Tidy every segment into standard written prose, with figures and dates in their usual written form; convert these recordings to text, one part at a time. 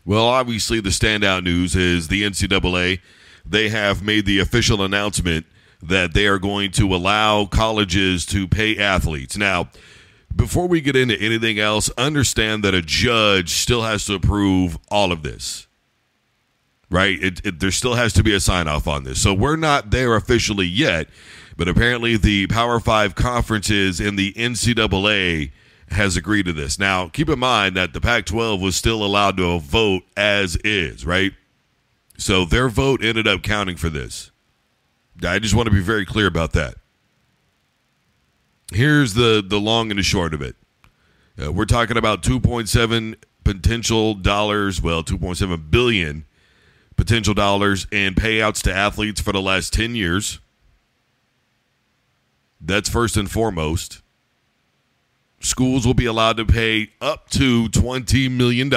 Well, obviously the standout news is the NCAA. They have made the official announcement that they are going to allow colleges to pay athletes. Now, before we get into anything else, understand that a judge still has to approve all of this, right? There still has to be a sign-off on this. So we're not there officially yet, but apparently the Power 5 conferences in the NCAA has agreed to this. Now, keep in mind that the Pac-12 was still allowed to vote as is, right? So their vote ended up counting for this. I just want to be very clear about that. Here's the long and the short of it. We're talking about $2.7 potential dollars, well, $2.7 billion potential dollars in payouts to athletes for the last 10 years. That's first and foremost. Schools will be allowed to pay up to $20 million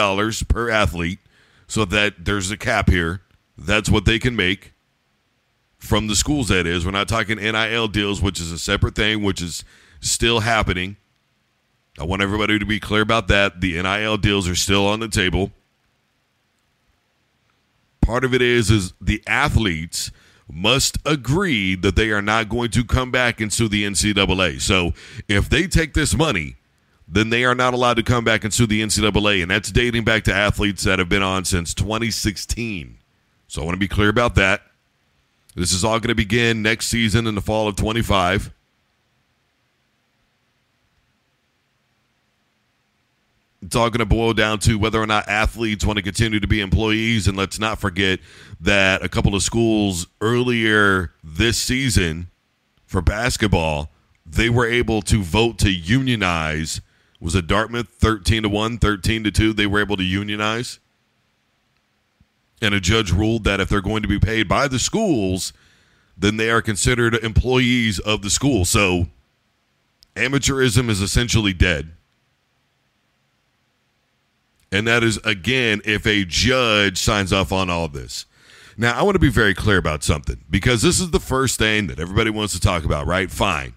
per athlete, so that there's a cap here. That's what they can make from the schools, that is. We're not talking NIL deals, which is a separate thing, which is still happening. I want everybody to be clear about that. The NIL deals are still on the table. Part of it is the athletes must agree that they are not going to come back and sue the NCAA. So if they take this money, then they are not allowed to come back and sue the NCAA, and that's dating back to athletes that have been on since 2016. So I want to be clear about that. This is all going to begin next season in the fall of 25. It's all going to boil down to whether or not athletes want to continue to be employees. And let's not forget that a couple of schools earlier this season for basketball, they were able to vote to unionize. Was it Dartmouth 13-1, 13-2? They were able to unionize. And a judge ruled that if they're going to be paid by the schools, then they are considered employees of the school. So amateurism is essentially dead. And that is, again, if a judge signs off on all this. Now, I want to be very clear about something, because this is the first thing that everybody wants to talk about, right? Fine.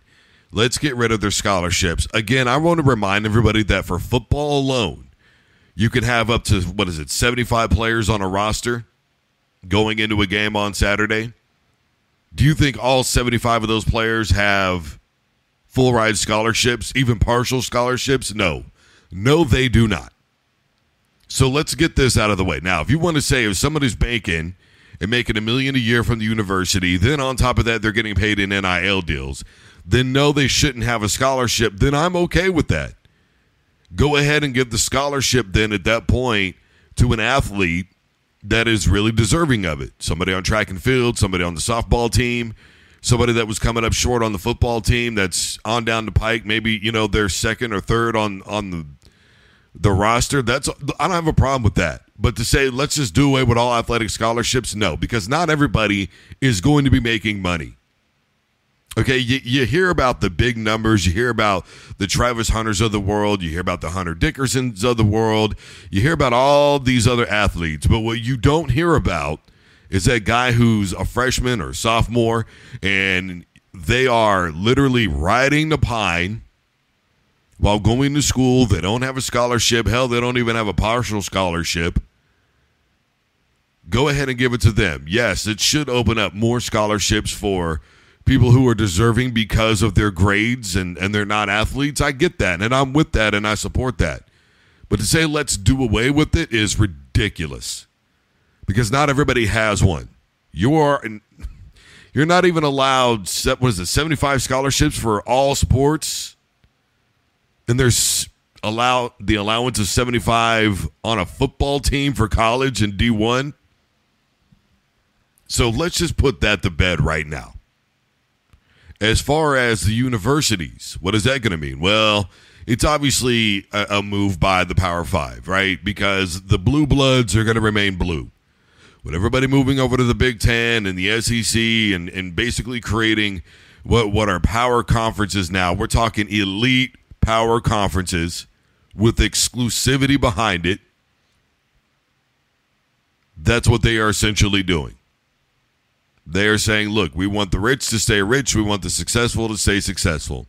Let's get rid of their scholarships. Again, I want to remind everybody that for football alone, you could have up to, 75 players on a roster going into a game on Saturday. Do you think all 75 of those players have full ride scholarships, even partial scholarships? No. No, they do not. So let's get this out of the way. Now, if you want to say if somebody's banking and making $1 million a year from the university, then on top of that they're getting paid in NIL deals, then no, they shouldn't have a scholarship, then I'm okay with that. Go ahead and give the scholarship then at that point to an athlete that is really deserving of it. Somebody on track and field, somebody on the softball team, somebody that was coming up short on the football team that's on down the pike, maybe, they're second or third on the roster. I don't have a problem with that. But to say, let's just do away with all athletic scholarships, no, because not everybody is going to be making money. Okay, you hear about the big numbers. You hear about the Travis Hunters of the world. You hear about the Hunter Dickersons of the world. You hear about all these other athletes. But what you don't hear about is that guy who's a freshman or sophomore, and they are literally riding the pine while going to school. They don't have a scholarship. Hell, they don't even have a partial scholarship. Go ahead and give it to them. Yes, it should open up more scholarships for people who are deserving because of their grades and they're not athletes. I get that, and I'm with that, and I support that. But to say let's do away with it is ridiculous, because not everybody has one. You're not even allowed, 75 scholarships for all sports? And there's the allowance of 75 on a football team for college and D1. So let's just put that to bed right now. As far as the universities, what is that going to mean? Well, it's obviously a move by the Power 5, right? Because the blue bloods are going to remain blue. With everybody moving over to the Big Ten and the SEC and basically creating what are power conferences now. We're talking elite power conferences with exclusivity behind it. That's what they are essentially doing. They are saying, look, we want the rich to stay rich. We want the successful to stay successful.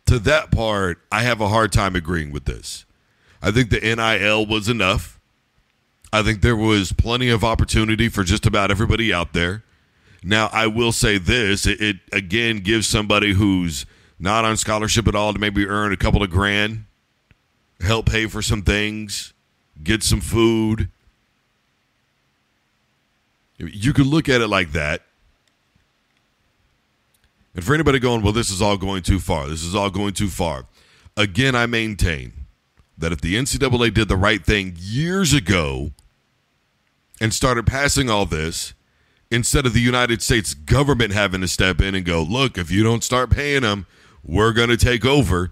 To that part, I have a hard time agreeing with this. I think the NIL was enough. I think there was plenty of opportunity for just about everybody out there. Now, I will say this. It again, gives somebody who's not on scholarship at all to maybe earn a couple of grand, help pay for some things, get some food. You could look at it like that. And for anybody going, well, this is all going too far. This is all going too far. Again, I maintain that if the NCAA did the right thing years ago and started passing all this, instead of the United States government having to step in and go, look, if you don't start paying them, we're going to take over.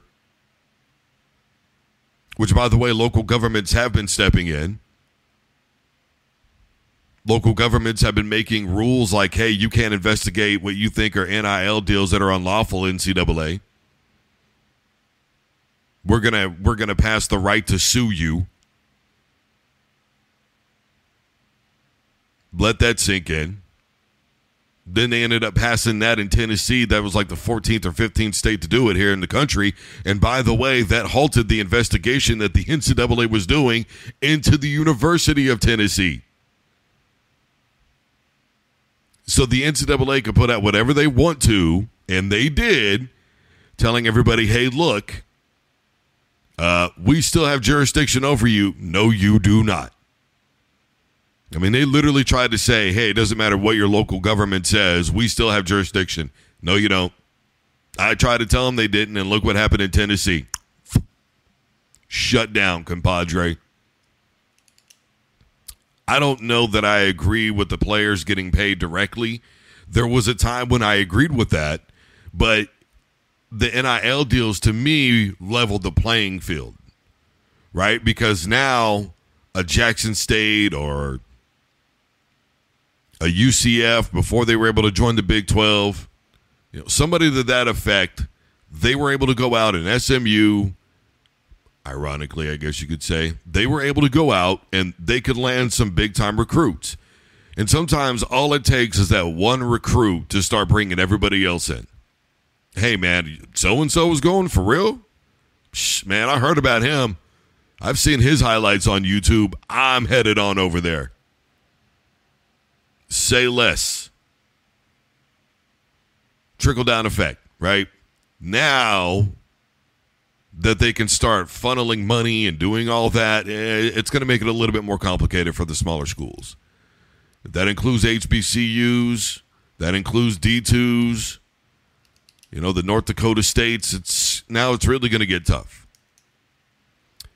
Which, by the way, local governments have been stepping in. Local governments have been making rules like, hey, you can't investigate what you think are NIL deals that are unlawful, NCAA. We're gonna pass the right to sue you. Let that sink in. Then they ended up passing that in Tennessee. That was like the 14th or 15th state to do it here in the country. And by the way, that halted the investigation that the NCAA was doing into the University of Tennessee. So the NCAA could put out whatever they want to, and they did, telling everybody, hey, look, we still have jurisdiction over you. No, you do not. I mean, they literally tried to say, hey, it doesn't matter what your local government says. We still have jurisdiction. No, you don't. I tried to tell them they didn't, and look what happened in Tennessee. Shut down, compadre. I don't know that I agree with the players getting paid directly. There was a time when I agreed with that, but the NIL deals, to me, leveled the playing field, right? Because now a Jackson State or a UCF, before they were able to join the Big 12, somebody to that effect, they were able to go out, and SMU, ironically, I guess you could say, they were able to go out and they could land some big-time recruits. And sometimes all it takes is that one recruit to start bringing everybody else in. Hey, man, so-and-so is going for real? Psh, man, I heard about him. I've seen his highlights on YouTube. I'm headed on over there. Say less. Trickle-down effect, right? Now that they can start funneling money and doing all that, it's going to make it a little bit more complicated for the smaller schools. That includes HBCUs. That includes D2s. The North Dakota states. It's really going to get tough.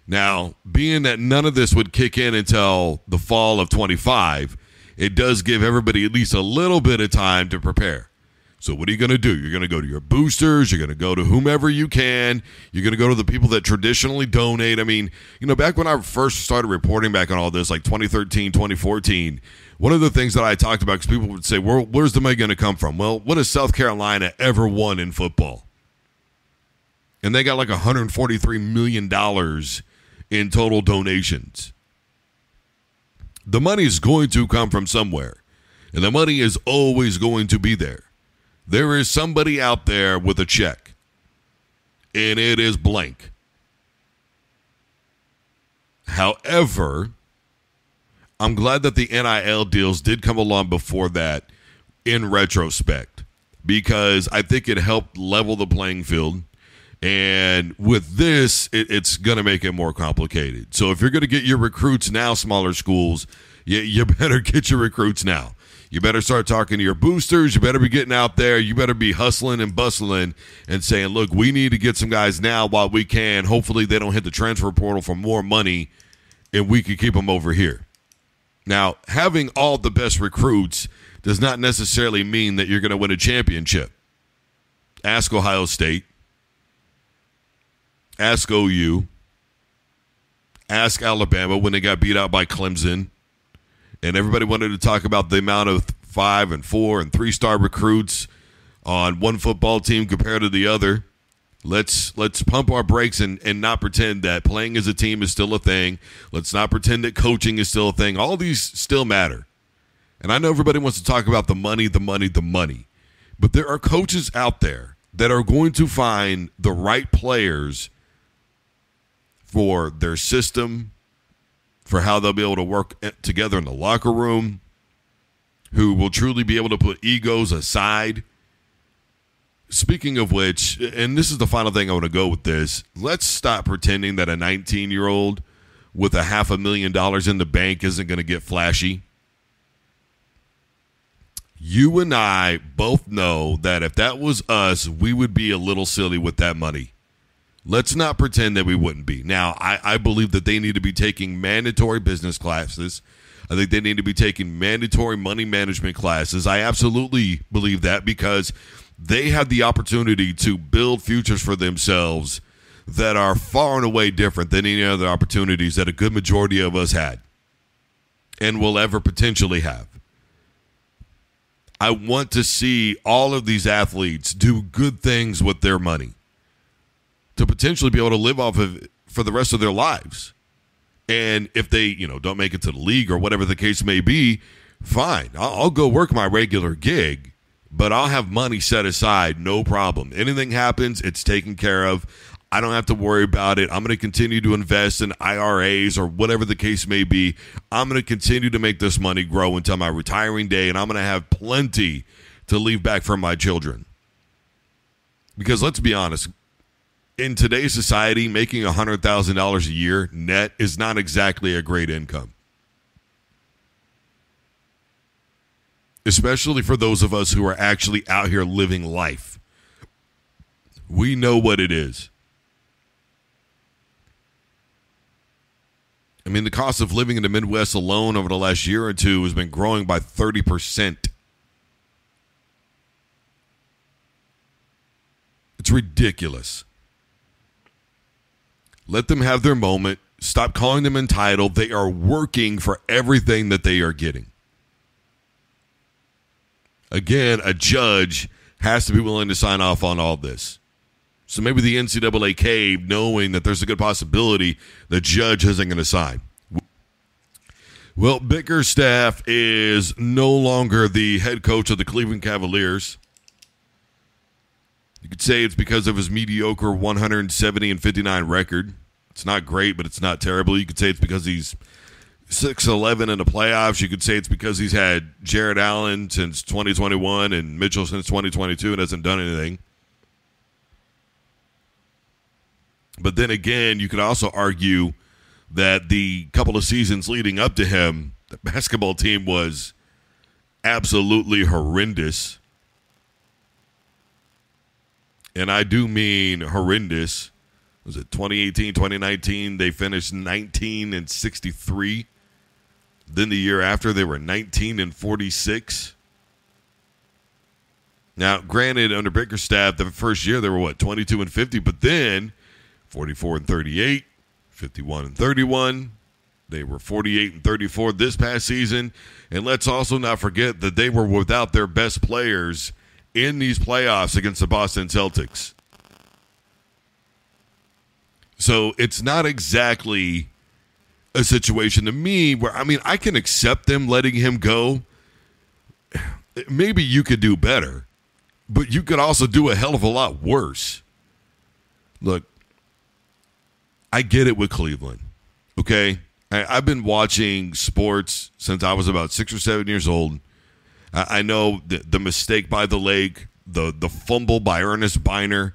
Now, being that none of this would kick in until the fall of 25, it does give everybody at least a little bit of time to prepare. So what are you going to do? You're going to go to your boosters. You're going to go to whomever you can. You're going to go to the people that traditionally donate. I mean, back when I first started reporting back on all this, like 2013, 2014, one of the things that I talked about, because people would say, well, where's the money going to come from? Well, what has South Carolina ever won in football? And they got like $143 million in total donations. The money is going to come from somewhere, and the money is always going to be there. There is somebody out there with a check, and it is blank. However, I'm glad that the NIL deals did come along before that in retrospect, because I think it helped level the playing field. And with this, it's going to make it more complicated. So if you're going to get your recruits now, smaller schools, you better get your recruits now. You better start talking to your boosters. You better be getting out there. You better be hustling and bustling and saying, look, we need to get some guys now while we can. Hopefully they don't hit the transfer portal for more money, and we can keep them over here. Now, having all the best recruits does not necessarily mean that you're going to win a championship. Ask Ohio State. Ask OU. Ask Alabama when they got beat out by Clemson. And everybody wanted to talk about the amount of 5 and 4 and 3-star recruits on one football team compared to the other. Let's pump our brakes and not pretend that playing as a team is still a thing. Let's not pretend that coaching is still a thing. All these still matter. And I know everybody wants to talk about the money. But there are coaches out there that are going to find the right players for their system, for how they'll be able to work together in the locker room, who will truly be able to put egos aside. Speaking of which, and this is the final thing I want to go with this, let's stop pretending that a 19-year-old with $500,000 in the bank isn't going to get flashy. You and I both know that if that was us, we would be a little silly with that money. Let's not pretend that we wouldn't be. Now, I believe that they need to be taking mandatory business classes. I think they need to be taking mandatory money management classes. I absolutely believe that because they have the opportunity to build futures for themselves that are far and away different than any other opportunities that a good majority of us had and will ever potentially have. I want to see all of these athletes do good things with their money to potentially be able to live off of it for the rest of their lives. And if they, don't make it to the league or whatever the case may be, fine. I'll go work my regular gig, but I'll have money set aside, no problem. Anything happens, it's taken care of. I don't have to worry about it. I'm going to continue to invest in IRAs or whatever the case may be. I'm going to continue to make this money grow until my retiring day, and I'm going to have plenty to leave back for my children. Because let's be honest, in today's society, making $100,000 a year net is not exactly a great income. Especially for those of us who are actually out here living life. We know what it is. I mean, the cost of living in the Midwest alone over the last year or two has been growing by 30%. It's ridiculous. Let them have their moment. Stop calling them entitled. They are working for everything that they are getting. Again, a judge has to be willing to sign off on all this. So maybe the NCAA caved, knowing that there's a good possibility the judge isn't going to sign. Well, Bickerstaff is no longer the head coach of the Cleveland Cavaliers. You could say it's because of his mediocre 170-59 record. It's not great, but it's not terrible. You could say it's because he's 6-11 in the playoffs. You could say it's because he's had Jared Allen since 2021 and Mitchell since 2022 and hasn't done anything. But then again, you could also argue that the couple of seasons leading up to him, the basketball team was absolutely horrendous. And I do mean horrendous. Was it 2018, 2019? They finished 19-63. Then the year after, they were 19-46. Now, granted, under Bickerstaff, the first year they were 22-50, but then 44-38, 51-31. They were 48-34 this past season. And let's also not forget that they were without their best players in these playoffs against the Boston Celtics. So it's not exactly a situation to me where, I can accept them letting him go. Maybe you could do better, but you could also do a hell of a lot worse. Look, I get it with Cleveland, okay? I've been watching sports since I was about 6 or 7 years old. I know the mistake by the lake, the fumble by Ernest Biner,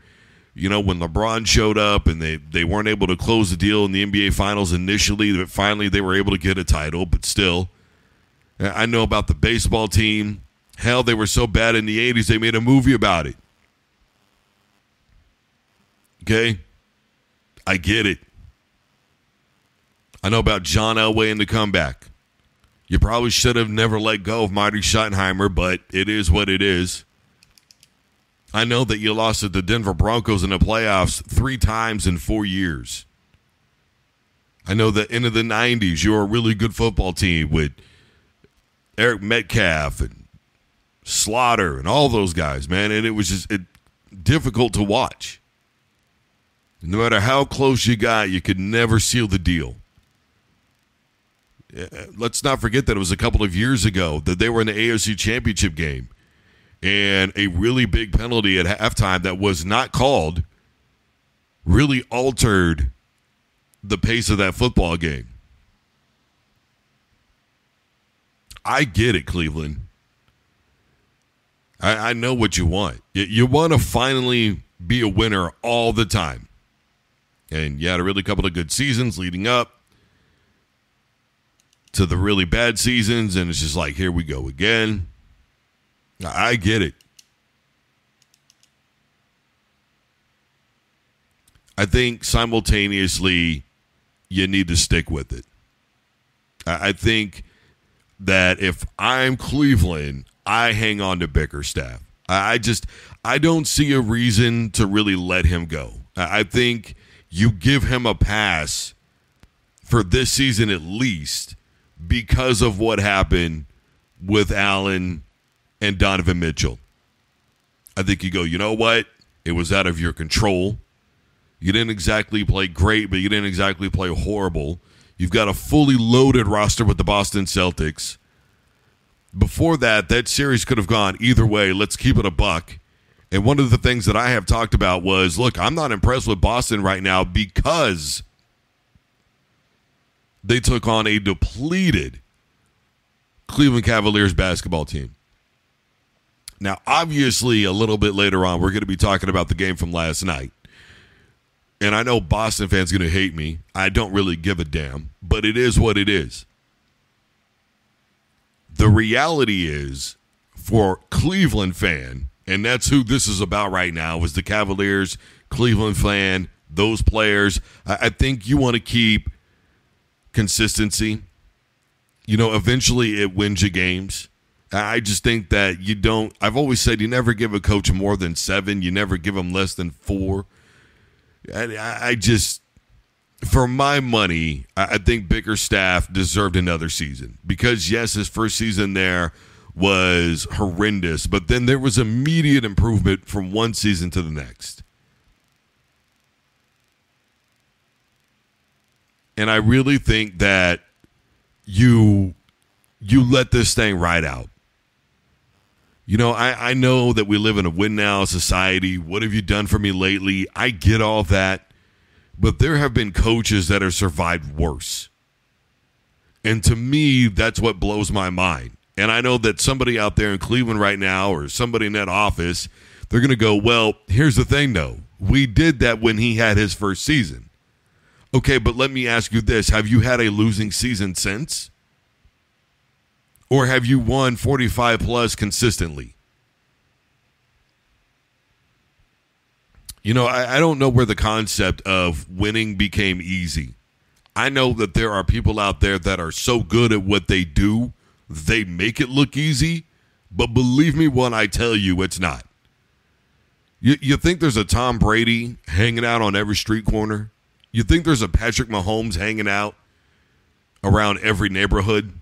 when LeBron showed up and they weren't able to close the deal in the NBA Finals initially, but finally they were able to get a title, but still. I know about the baseball team. Hell, they were so bad in the 80s, they made a movie about it. Okay? I get it. I know about John Elway and the comeback. You probably should have never let go of Marty Schottenheimer, but it is what it is. I know that you lost to the Denver Broncos in the playoffs 3 times in 4 years. I know that into the 90s, you were a really good football team with Eric Metcalf and Slaughter and all those guys, man, and it was just difficult to watch. No matter how close you got, you could never seal the deal. Let's not forget that it was a couple of years ago that they were in the AFC Championship game, and a really big penalty at halftime that was not called really altered the pace of that football game. I get it, Cleveland. I know what you want. You want to finally be a winner all the time. And you had a really couple of good seasons leading up to the really bad seasons, and it's just like, here we go again. I get it. I think simultaneously you need to stick with it. I think that if I'm Cleveland, I hang on to Bickerstaff. I don't see a reason to really let him go. I think you give him a pass for this season at least because of what happened with Allen and Donovan Mitchell. I think you go, you know what? It was out of your control. You didn't exactly play great, but you didn't exactly play horrible. You've got a fully loaded roster with the Boston Celtics. Before that series could have gone either way. Let's keep it a buck. And one of the things that I have talked about was, look, I'm not impressed with Boston right now because they took on a depleted Cleveland Cavaliers basketball team. Now, obviously, a little bit later on, we're going to be talking about the game from last night. And I know Boston fans are going to hate me. I don't really give a damn, but it is what it is. The reality is, for Cleveland fan, and that's who this is about right now, is the Cavaliers, Cleveland fan, those players. I think you want to keep consistency. You know, eventually it wins you games. I just think that you don't. I've always said you never give a coach more than 7. You never give them less than 4. I just, for my money, I think Bickerstaff deserved another season. Because, yes, his first season there was horrendous, but then there was immediate improvement from one season to the next. And I really think that you let this thing ride out. You know, I know that we live in a win now society. What have you done for me lately? I get all that. But there have been coaches that have survived worse. And to me, that's what blows my mind. And I know that somebody out there in Cleveland right now or somebody in that office, they're going to go, well, here's the thing, though. We did that when he had his first season. Okay, but let me ask you this. Have you had a losing season since? Or have you won 45 plus consistently? You know, I don't know where the concept of winning became easy. I know that there are people out there that are so good at what they do, they make it look easy. But believe me when I tell you, it's not. You think there's a Tom Brady hanging out on every street corner? You think there's a Patrick Mahomes hanging out around every neighborhood?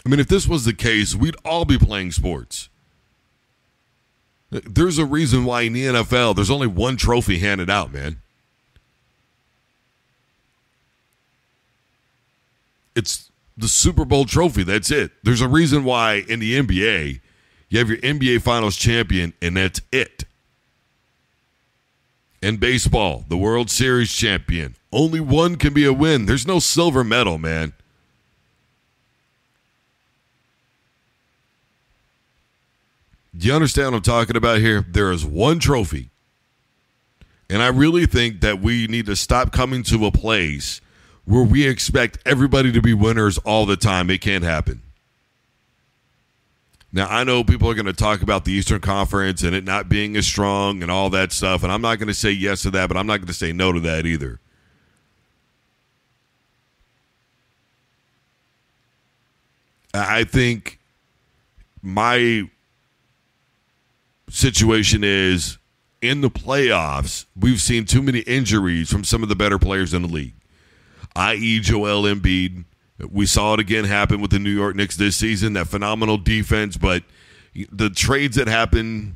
I mean, if this was the case, we'd all be playing sports. There's a reason why in the NFL, there's only one trophy handed out, man. It's the Super Bowl trophy. That's it. There's a reason why in the NBA, you have your NBA Finals champion, and that's it. In baseball, the World Series champion. Only one can be a win. There's no silver medal, man. Do you understand what I'm talking about here? There is one trophy. And I really think that we need to stop coming to a place where we expect everybody to be winners all the time. It can't happen. Now, I know people are going to talk about the Eastern Conference and it not being as strong and all that stuff, and I'm not going to say yes to that, but I'm not going to say no to that either. I think my situation is in the playoffs, we've seen too many injuries from some of the better players in the league, i.e. Joel Embiid. We saw it again happen with the New York Knicks this season, that phenomenal defense, but the trades that happened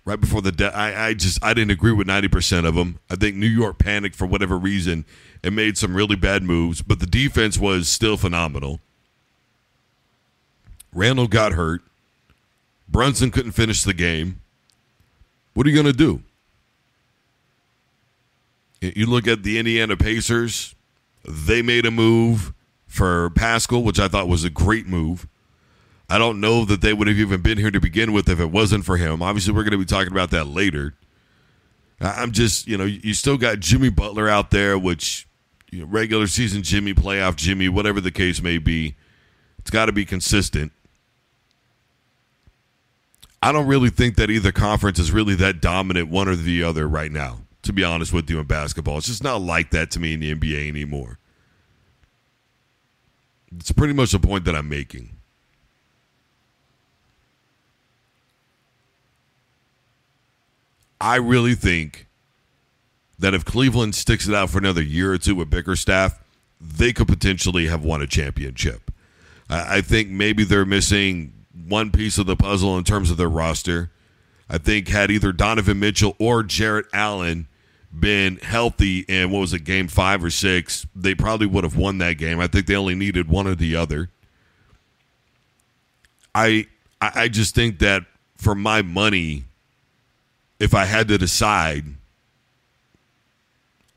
right before the I didn't agree with 90% of them. I think New York panicked for whatever reason and made some really bad moves, but the defense was still phenomenal. Randall got hurt. Brunson couldn't finish the game. What are you going to do? You look at the Indiana Pacers, they made a move for Pascal, which I thought was a great move. I don't know that they would have even been here to begin with if it wasn't for him. Obviously, we're going to be talking about that later. I'm just, you still got Jimmy Butler out there, which, regular season Jimmy, playoff Jimmy, whatever the case may be, it's got to be consistent. I don't really think that either conference is really that dominant, one or the other right now, to be honest with you, in basketball. It's just not like that to me in the NBA anymore. It's pretty much the point that I'm making. I really think that if Cleveland sticks it out for another year or two with Bickerstaff, they could potentially have won a championship. I think maybe they're missing one piece of the puzzle in terms of their roster. I think had either Donovan Mitchell or Jarrett Allen been healthy in, game 5 or 6, they probably would have won that game. I think they only needed one or the other. I just think that for my money, if I had to decide,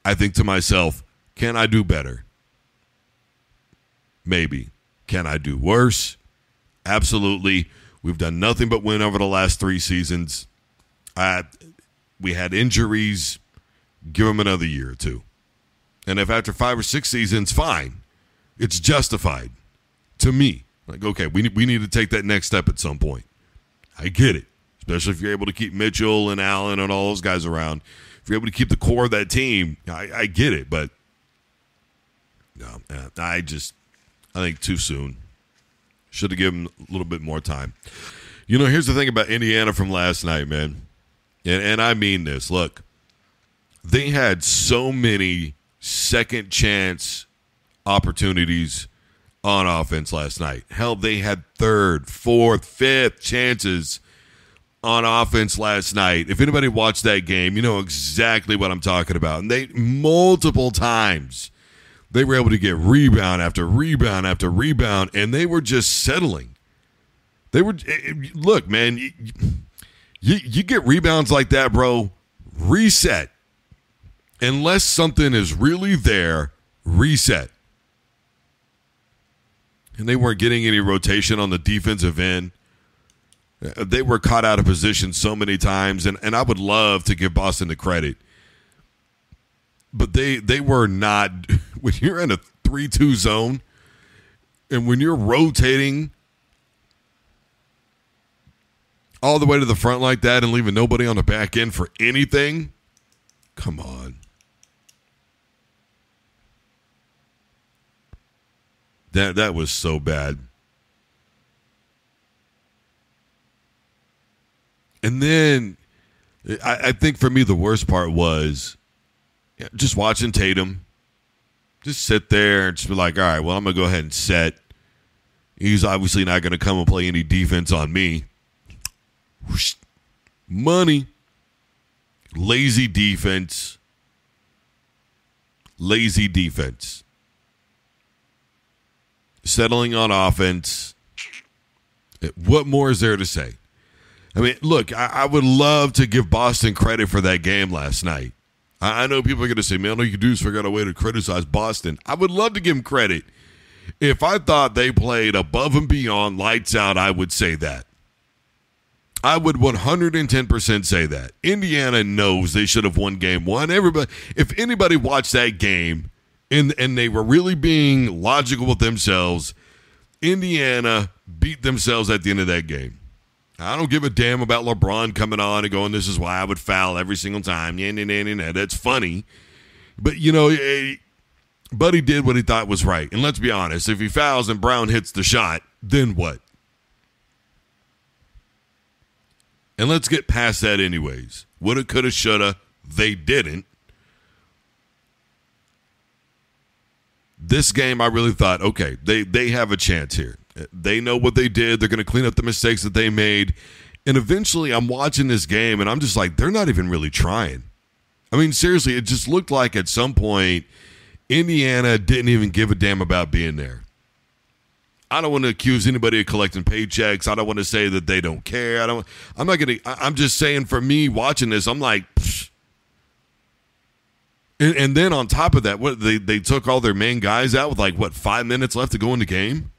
I think to myself, can I do better? Maybe. Can I do worse? Absolutely. We've done nothing but win over the last 3 seasons. We had injuries. Give them another year or two. And if after 5 or 6 seasons, fine. It's justified to me. Like, okay, we need to take that next step at some point. I get it. Especially if you're able to keep Mitchell and Allen and all those guys around. If you're able to keep the core of that team, I get it. But no, I think too soon. Should have given a little bit more time. Here's the thing about Indiana from last night, man. And I mean this. Look, they had so many second chance opportunities on offense last night. Hell, they had 3rd, 4th, 5th chances on offense last night. If anybody watched that game, you know exactly what I'm talking about. And they multiple times they were able to get rebound after rebound after rebound, and they were just settling. Look, man, you get rebounds like that, bro, reset. Unless something is really there, reset. And they weren't getting any rotation on the defensive end. They were caught out of position so many times, and I would love to give Boston the credit. But they were not, when you're in a 3-2 zone, and when you're rotating all the way to the front like that and leaving nobody on the back end for anything, come on. That was so bad. And then I think for me the worst part was just watching Tatum just sit there and just be like, all right, well, I'm going to go ahead and set. He's obviously not going to come and play any defense on me. Money. Lazy defense. Lazy defense. Settling on offense. What more is there to say? I mean, look, I would love to give Boston credit for that game last night. I know people are going to say, man, all you can do is figure out a way to criticize Boston. I would love to give them credit. If I thought they played above and beyond, lights out, I would say that. I would 110% say that. Indiana knows they should have won game 1. Everybody, if anybody watched that game and they were really being logical with themselves, Indiana beat themselves at the end of that game. I don't give a damn about LeBron coming on and going, this is why I would foul every single time. That's funny. But, Buddy did what he thought was right. And let's be honest, if he fouls and Brown hits the shot, then what? And let's get past that anyways. Woulda, coulda, shoulda. They didn't. This game, I really thought, okay, they have a chance here. They know what they did. They're going to clean up the mistakes that they made. And eventually, I'm watching this game, and I'm just like, they're not even really trying. I mean, seriously, it just looked like at some point, Indiana didn't even give a damn about being there. I don't want to accuse anybody of collecting paychecks. I don't want to say that they don't care. I'm just saying, for me, watching this, I'm like, psh. And then on top of that, what they took all their main guys out with 5 minutes left to go in the game?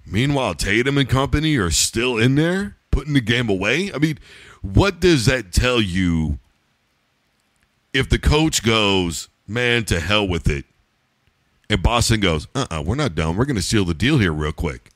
Meanwhile, Tatum and company are still in there, putting the game away. I mean, what does that tell you if the coach goes, man, to hell with it, and Boston goes, we're not done. We're going to seal the deal here real quick.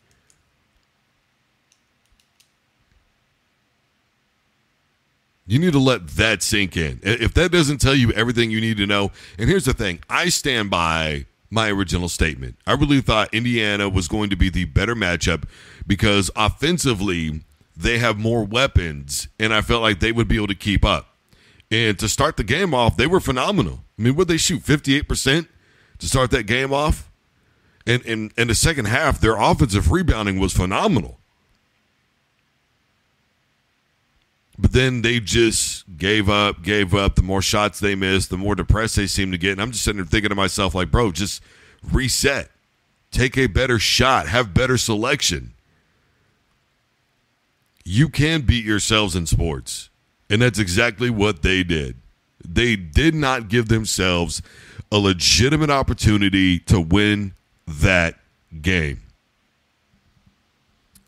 You need to let that sink in. If that doesn't tell you everything you need to know, and here's the thing, I stand by my original statement. I really thought Indiana was going to be the better matchup because offensively they have more weapons, and I felt like they would be able to keep up. And to start the game off, they were phenomenal. I mean, would they shoot 58% to start that game off? And in the second half, their offensive rebounding was phenomenal. But then they just gave up. The more shots they missed, the more depressed they seemed to get. And I'm just sitting there thinking to myself, bro, just reset. Take a better shot. Have better selection. You can beat yourselves in sports. And that's exactly what they did. They did not give themselves a legitimate opportunity to win that game.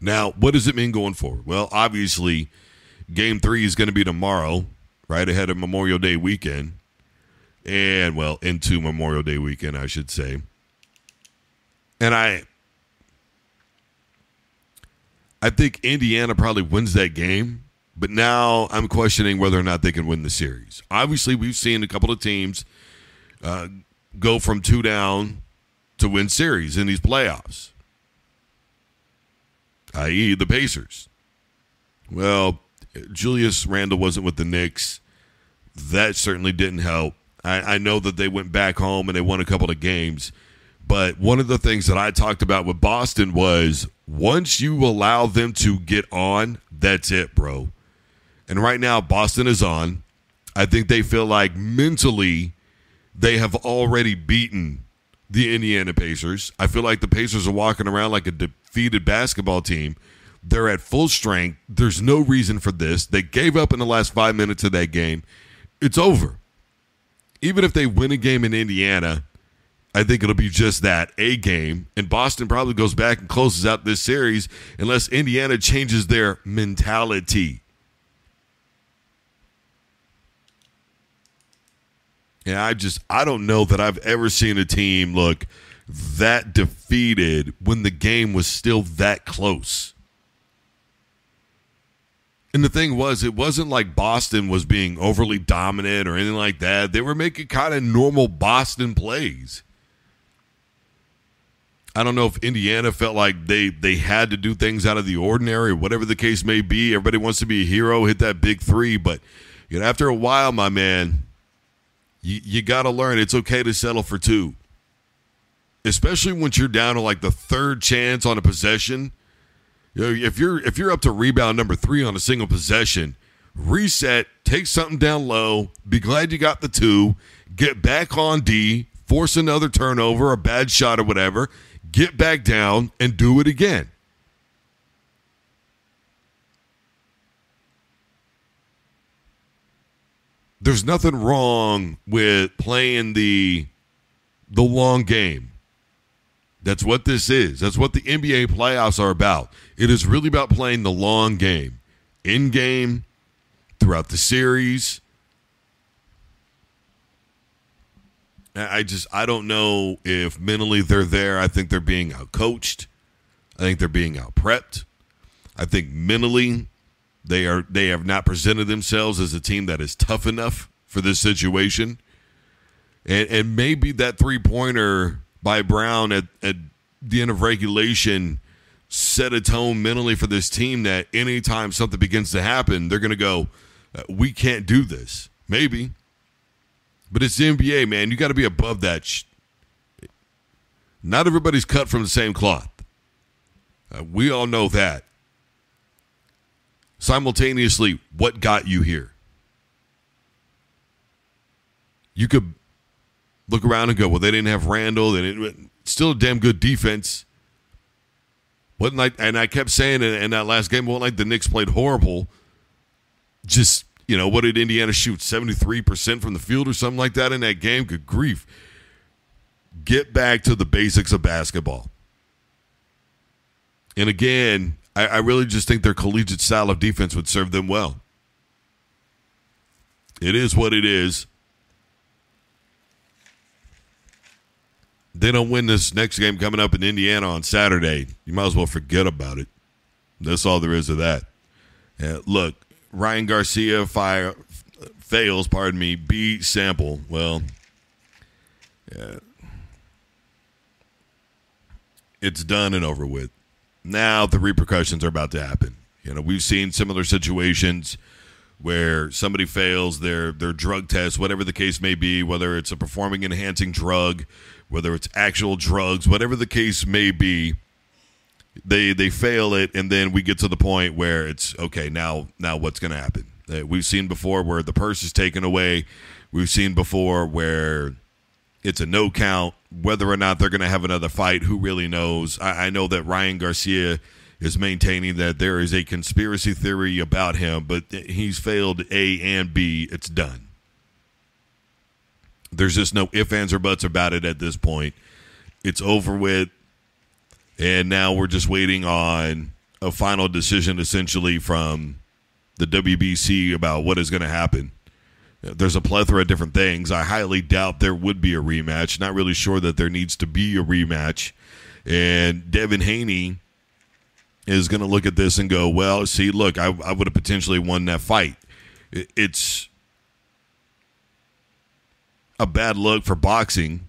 Now, what does it mean going forward? Well, obviously, Game 3 is going to be tomorrow, right ahead of Memorial Day weekend. And, well, into Memorial Day weekend, I should say. And I think Indiana probably wins that game. But now I'm questioning whether or not they can win the series. Obviously, we've seen a couple of teams go from 2 down to win series in these playoffs, i.e. the Pacers. Well, Julius Randle wasn't with the Knicks. That certainly didn't help. I know that they went back home and they won a couple of games. But one of the things that I talked about with Boston was once you allow them to get on, that's it, bro. And right now, Boston is on. I think they feel like mentally they have already beaten the Indiana Pacers. I feel like the Pacers are walking around like a defeated basketball team. They're at full strength. There's no reason for this. They gave up in the last 5 minutes of that game. It's over. Even if they win a game in Indiana, I think it'll be just that, a game. And Boston probably goes back and closes out this series unless Indiana changes their mentality. Yeah, I don't know that I've ever seen a team look that defeated when the game was still that close. And the thing was, it wasn't like Boston was being overly dominant or anything like that. They were making kind of normal Boston plays. I don't know if Indiana felt like they had to do things out of the ordinary or whatever the case may be. Everybody wants to be a hero, hit that big three. But after a while, my man, you got to learn it's okay to settle for 2. Especially when you're down to the third chance on a possession. If you're up to rebound number 3 on a single possession, reset, take something down low, be glad you got the 2, get back on D, force another turnover, a bad shot or whatever, get back down and do it again. There's nothing wrong with playing the long game. That's what this is. That's what the NBA playoffs are about. It is really about playing the long game. In game, throughout the series. I don't know if mentally they're there. I think they're being out-coached. I think they're being out-prepped. I think mentally they have not presented themselves as a team that is tough enough for this situation. And maybe that three-pointer by Brown at the end of regulation set a tone mentally for this team that anytime something begins to happen, they're going to go, we can't do this. Maybe. But it's the NBA, man. You got to be above that. Not everybody's cut from the same cloth. We all know that. Simultaneously, what got you here? You could look around and go, well, they didn't have Randall. They didn't. Still a damn good defense. Wasn't like, and I kept saying in that last game, wasn't like the Knicks played horrible. Just What did Indiana shoot? 73% from the field or something like that in that game? Good grief. Get back to the basics of basketball. And again, I really just think their collegiate style of defense would serve them well. It is what it is. They don't win this next game coming up in Indiana on Saturday, you might as well forget about it. That's all there is to that. Look, Ryan Garcia fails, B sample. Well, it's done and over with. Now the repercussions are about to happen. We've seen similar situations where somebody fails their drug test, whatever the case may be, whether it's a performing-enhancing drug, whether it's actual drugs, whatever the case may be, they fail it, and then we get to the point where it's, okay, now what's going to happen? We've seen before where the purse is taken away. We've seen before where it's a no count. Whether or not they're going to have another fight, who really knows? I know that Ryan Garcia is maintaining that there is a conspiracy theory about him, but he's failed A and B. It's done. There's just no ifs, ands, or buts about it at this point. It's over with, and now we're just waiting on a final decision, essentially, from the WBC about what is going to happen. There's a plethora of different things. I highly doubt there would be a rematch. Not really sure that there needs to be a rematch. And Devin Haney is going to look at this and go, well, see, look, I would have potentially won that fight. It's a bad look for boxing.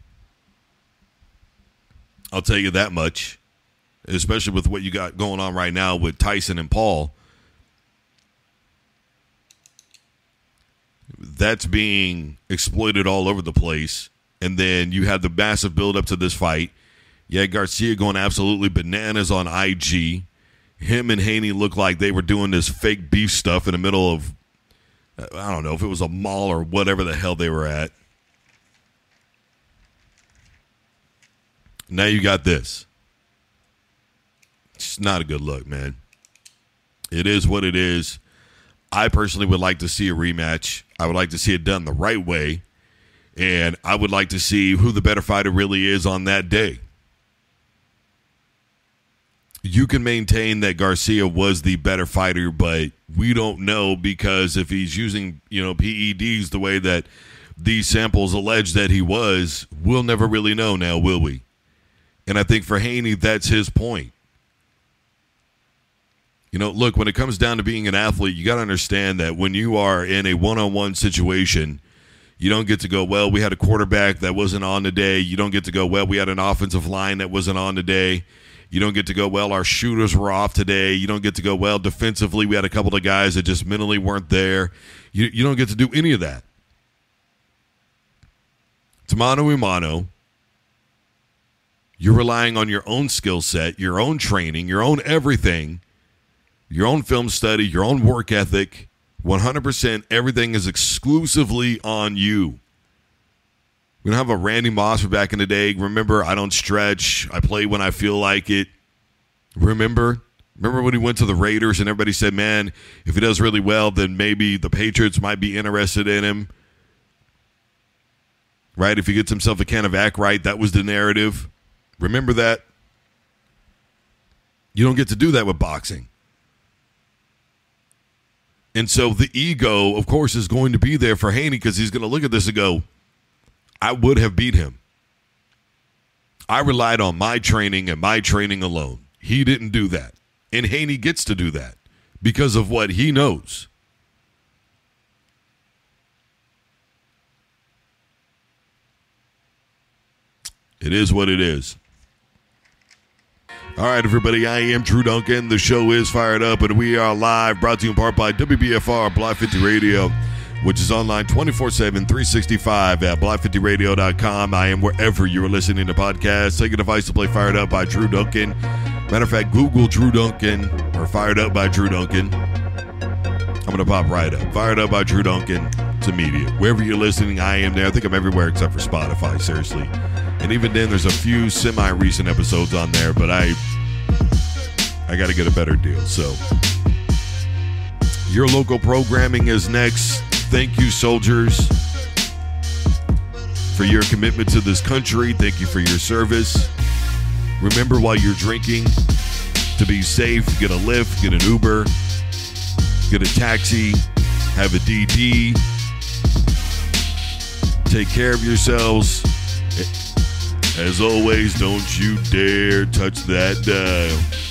I'll tell you that much, especially with what you got going on right now with Tyson and Paul. That's being exploited all over the place. And then you have the massive buildup to this fight. You had Garcia going absolutely bananas on IG. Him and Haney looked like they were doing this fake beef stuff in the middle of, I don't know if it was a mall or whatever the hell they were at. Now you got this. It's not a good look, man. It is what it is. I personally would like to see a rematch. I would like to see it done the right way. And I would like to see who the better fighter really is on that day. You can maintain that Garcia was the better fighter, but we don't know, because if he's using, PEDs the way that these samples allege that he was, we'll never really know now, will we? And I think for Haney, that's his point. Look, when it comes down to being an athlete, you got to understand that when you are in a one-on-one situation, you don't get to go, well, we had a quarterback that wasn't on today. You don't get to go, well, we had an offensive line that wasn't on today. You don't get to go, well, our shooters were off today. You don't get to go, well, defensively, we had a couple of guys that just mentally weren't there. You don't get to do any of that. It's mano a mano. You're relying on your own skill set, your own training, your own everything, your own film study, your own work ethic. 100%, everything is exclusively on you. We don't have a Randy Moss from back in the day. Remember, I don't stretch. I play when I feel like it. Remember when he went to the Raiders and everybody said, man, if he does really well, then maybe the Patriots might be interested in him. Right? If he gets himself a can of act right, that was the narrative. Remember that? You don't get to do that with boxing. And so the ego, of course, is going to be there for Haney, because he's going to look at this and go, I would have beat him. I relied on my training and my training alone. He didn't do that. And Haney gets to do that because of what he knows. It is what it is. All right, everybody, I am Drew Duncan. The show is Fired Up, and we are live, brought to you in part by WBFR Block 50 Radio, which is online 24/7, 365 at block50radio.com. I am wherever you are listening to podcasts. Take a device to play Fired Up by Drew Duncan. Matter of fact, Google Drew Duncan or Fired Up by Drew Duncan. I'm going to pop right up. Fired Up by Drew Duncan to media. Wherever you're listening, I am there. I think I'm everywhere except for Spotify, seriously. And even then, there's a few semi-recent episodes on there, but I got to get a better deal. So Your local programming is next. Thank you, soldiers, for your commitment to this country. Thank you for your service. Remember, while you're drinking, to be safe, get a Lyft, get an Uber, get a taxi, have a DD. Take care of yourselves. As always, don't you dare touch that dial.